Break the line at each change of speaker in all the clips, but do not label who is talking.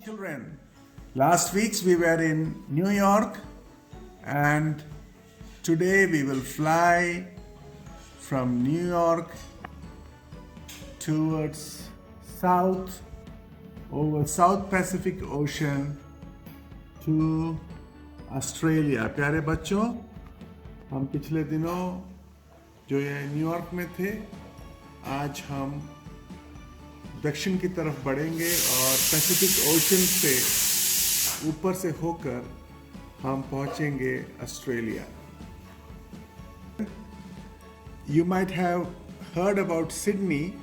Children, last week we were in New York and today we will fly from New York towards south over South Pacific Ocean to Australia. प्यारे बच्चों, हम पिछले दिनों जो ये New York में थे, आज हम दक्षिण की तरफ बढ़ेंगे और पैसिफिक ओशन से ऊपर से होकर हम पहुंचेंगे Australia. You might have heard about Sydney.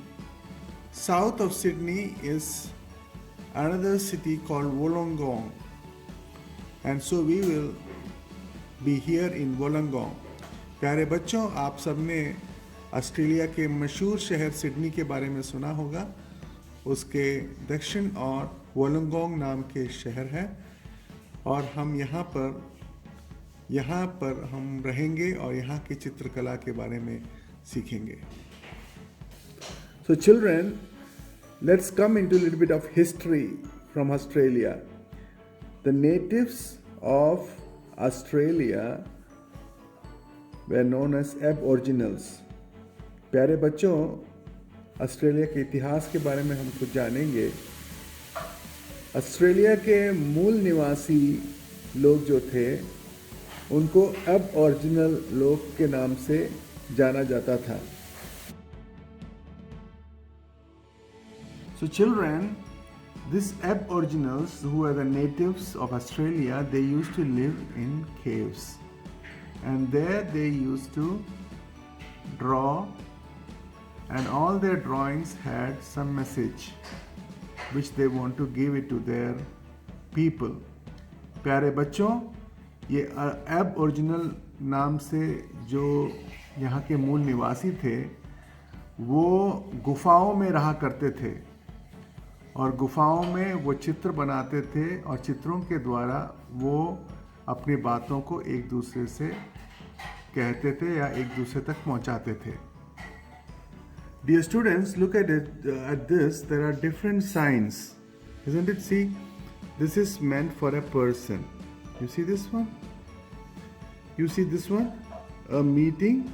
South of Sydney is another city called Wollongong, and so we will be here in Wollongong. प्यारे बच्चों, आप सबने ऑस्ट्रेलिया के मशहूर शहर सिडनी के बारे में सुना होगा. उसके दक्षिण और वोलोंगोंग नाम के शहर है और हम यहाँ पर हम रहेंगे और यहाँ की चित्रकला के बारे में सीखेंगे. So children, let's come into a little bit of history from Australia. The natives of Australia were known as Aboriginals. प्यारे बच्चों, ऑस्ट्रेलिया के इतिहास के बारे में हम कुछ जानेंगे. ऑस्ट्रेलिया के मूल निवासी लोग जो थे उनको एबऑरिजिनल लोग के नाम से जाना जाता था. So children, these Aboriginals who were the natives of Australia, they used to live in caves, and there they used to draw, and all their drawings had some message which they want to give it to their people. प्यारे बच्चों, ये एबऑरिजिनल नाम से जो यहाँ के मूल निवासी थे वो गुफाओं में रहा करते थे और गुफाओं में वो चित्र बनाते थे और चित्रों के द्वारा वो अपनी बातों को एक दूसरे से कहते थे या एक दूसरे तक पहुँचाते थे. Dear students, look at it. At this, there are different signs, isn't it? See, this is meant for a person. You see this one? You see this one? A meeting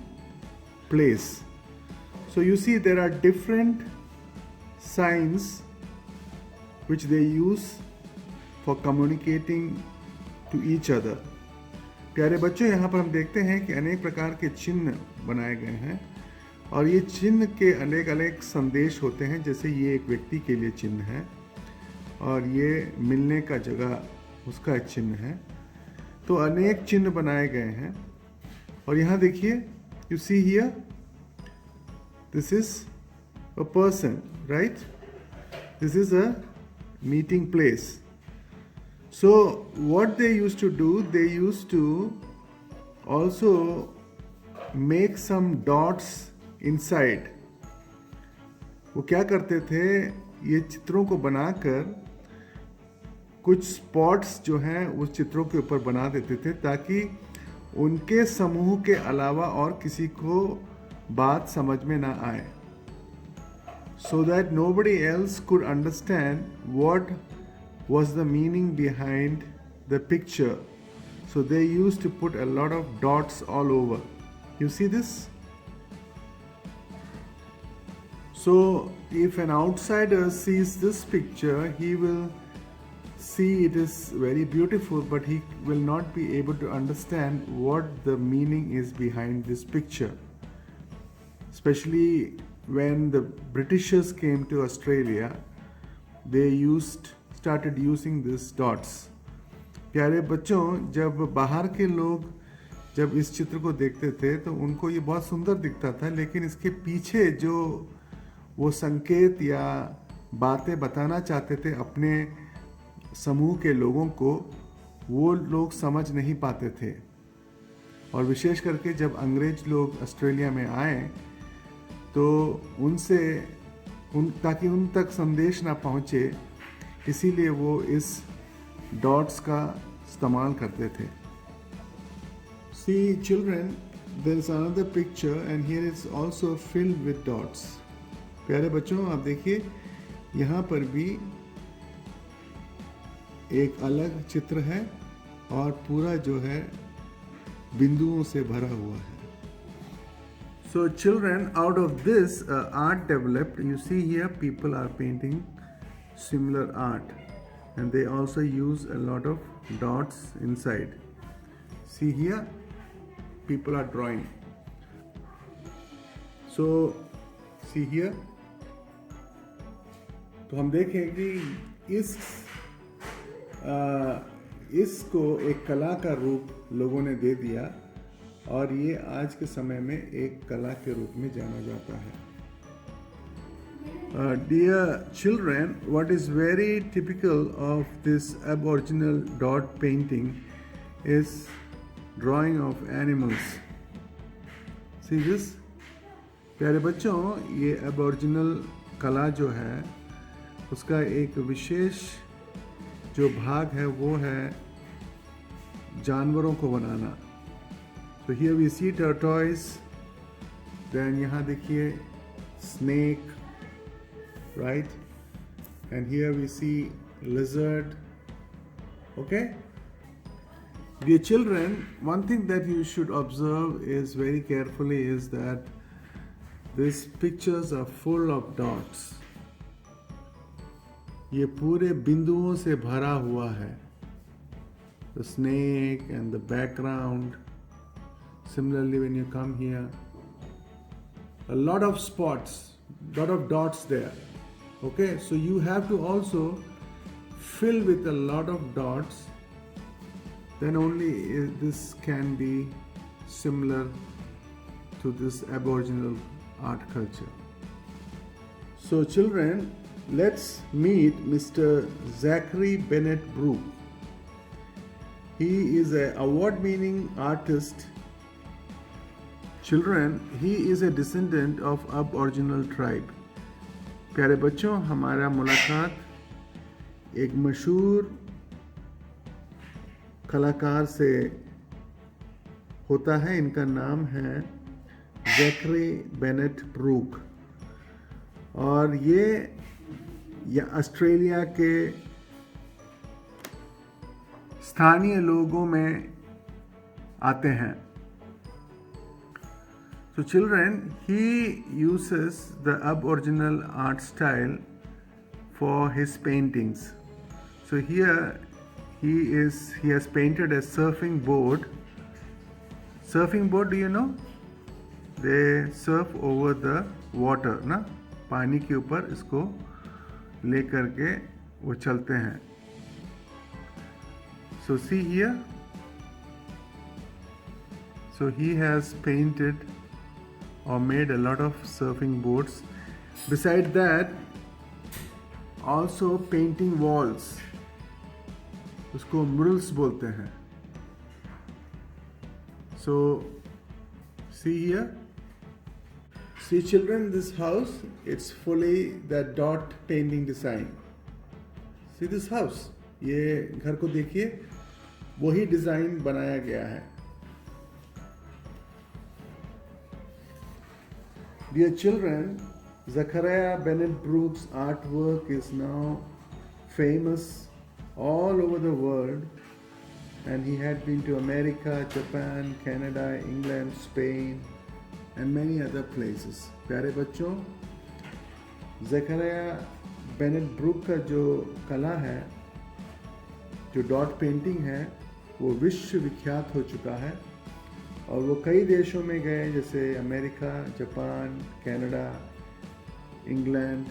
place. So you see there are different signs which they use for communicating to each other. प्यारे बच्चों, यहाँ पर हम देखते हैं कि अनेक प्रकार के चिन्ह बनाए गए हैं और ये चिन्ह के अनेक अनेक संदेश होते हैं. जैसे ये एक व्यक्ति के लिए चिन्ह है और ये मिलने का जगह उसका एक चिन्ह है. तो अनेक चिन्ह बनाए गए हैं और यहाँ देखिए, you see here, this is a person, right? This is a meeting place. So what they used to do, they used to also make some dots inside. वो क्या करते थे, ये चित्रों को बनाकर कुछ स्पॉट्स जो हैं उस चित्रों के ऊपर बना देते थे ताकि उनके समूह के अलावा और किसी को बात समझ में ना आए. So that nobody else could understand what was the meaning behind the picture. So they used to put a lot of dots all over. You see this? So if an outsider sees this picture, he will see it is very beautiful, but he will not be able to understand what the meaning is behind this picture. Especially when the Britishers came to Australia, they started using these dots. प्यारे बच्चों, जब बाहर के लोग जब इस चित्र को देखते थे तो उनको ये बहुत सुंदर दिखता था, लेकिन इसके पीछे जो वो संकेत या बातें बताना चाहते थे अपने समूह के लोगों को, वो लोग समझ नहीं पाते थे. और विशेष करके जब अंग्रेज लोग ऑस्ट्रेलिया में आए तो ताकि उन तक संदेश ना पहुँचे, इसीलिए वो इस डॉट्स का इस्तेमाल करते थे. See children, there is another picture and here is also filled with dots. प्यारे बच्चों, आप देखिए यहाँ पर भी एक अलग चित्र है और पूरा जो है बिंदुओं से भरा हुआ है. So children, out of this art developed, you see here people are painting similar art and they also use a lot of dots inside. See here, people are drawing. So see here, तो हम देखें कि इसको एक कला का रूप लोगों ने दे दिया और ये आज के समय में एक कला के रूप में जाना जाता है. Dear children, what is very typical of this aboriginal dot painting is drawing of animals. See this? प्यारे बच्चों, ये aboriginal कला जो है उसका एक विशेष जो भाग है वो है जानवरों को बनाना. So here we see tortoise, then यहाँ देखिए snake, right? And here we see lizard. Okay? Dear children, one thing that you should observe is very carefully is that these pictures are full of dots. ये पूरे बिंदुओं से भरा हुआ है. The snake and the background. Similarly, when you come here, a lot of spots, lot of dots there. Okay, so you have to also fill with a lot of dots. Then only this can be similar to this Aboriginal art culture. So children, let's meet Mr. Zachary Bennett Brooke. He is an award-winning artist. Children, he is a descendant of Aboriginal tribe. प्यारे बच्चों, हमारा मुलाकात एक मशहूर कलाकार से होता है. इनका नाम है जैकरी बेनेट ब्रूक और ये ऑस्ट्रेलिया के स्थानीय लोगों में आते हैं. So children, he uses the Aboriginal art style for his paintings. So here he has painted a surfing board. Surfing board, do you know? They surf over the water, ना? पानी के ऊपर इसको लेकर के वो चलते हैं. So see here. So he has painted or made a lot of surfing boards. Besides that, also painting walls. उसको murals बोलते हैं. So see here. See children, this house, it's fully the dot painting design. See this house. ये घर को देखिए, वही design बनाया गया है. Dear children, Zachariah Bennett Brooks' artwork is now famous all over the world, and he had been to America, Japan, Canada, England, Spain, and many other places. प्यारे बच्चों, ज़करिया बेनेट ब्रूक का जो कला है, जो डॉट पेंटिंग है, वो विश्व विख्यात हो चुका है और वो कई देशों में गए, जैसे अमेरिका, जापान, कनाडा, इंग्लैंड.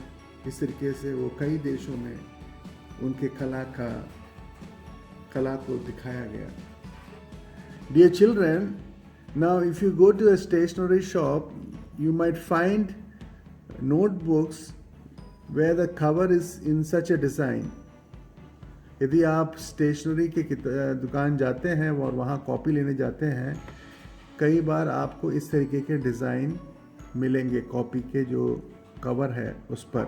इस तरीके से वो कई देशों में उनके कला को दिखाया गया. Dear children, now if you go to a stationery shop, you might find notebooks where the cover is in such a design. यदि आप स्टेशनरी के दुकान जाते हैं और वहाँ कॉपी लेने जाते हैं, कई बार आपको इस तरीके के डिज़ाइन मिलेंगे कॉपी के जो कवर है उस पर.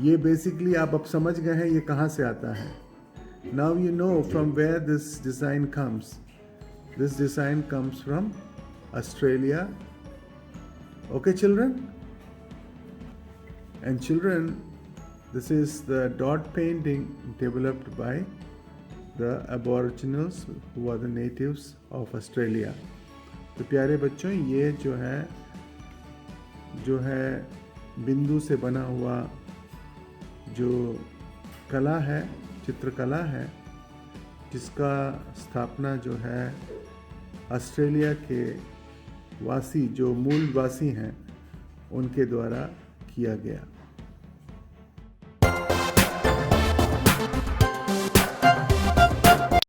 ये बेसिकली आप अब समझ गए हैं ये कहाँ से आता है. Now you know from where this design comes. This design comes from Australia. Okay children. And children, This is the dot painting developed by the Aboriginals who are the natives of Australia. तो प्यारे बच्चों, ये जो है बिंदु से बना हुआ जो कला है, चित्रकला है, जिसका स्थापना जो है ऑस्ट्रेलिया के वासी, जो मूल वासी हैं, उनके द्वारा किया गया।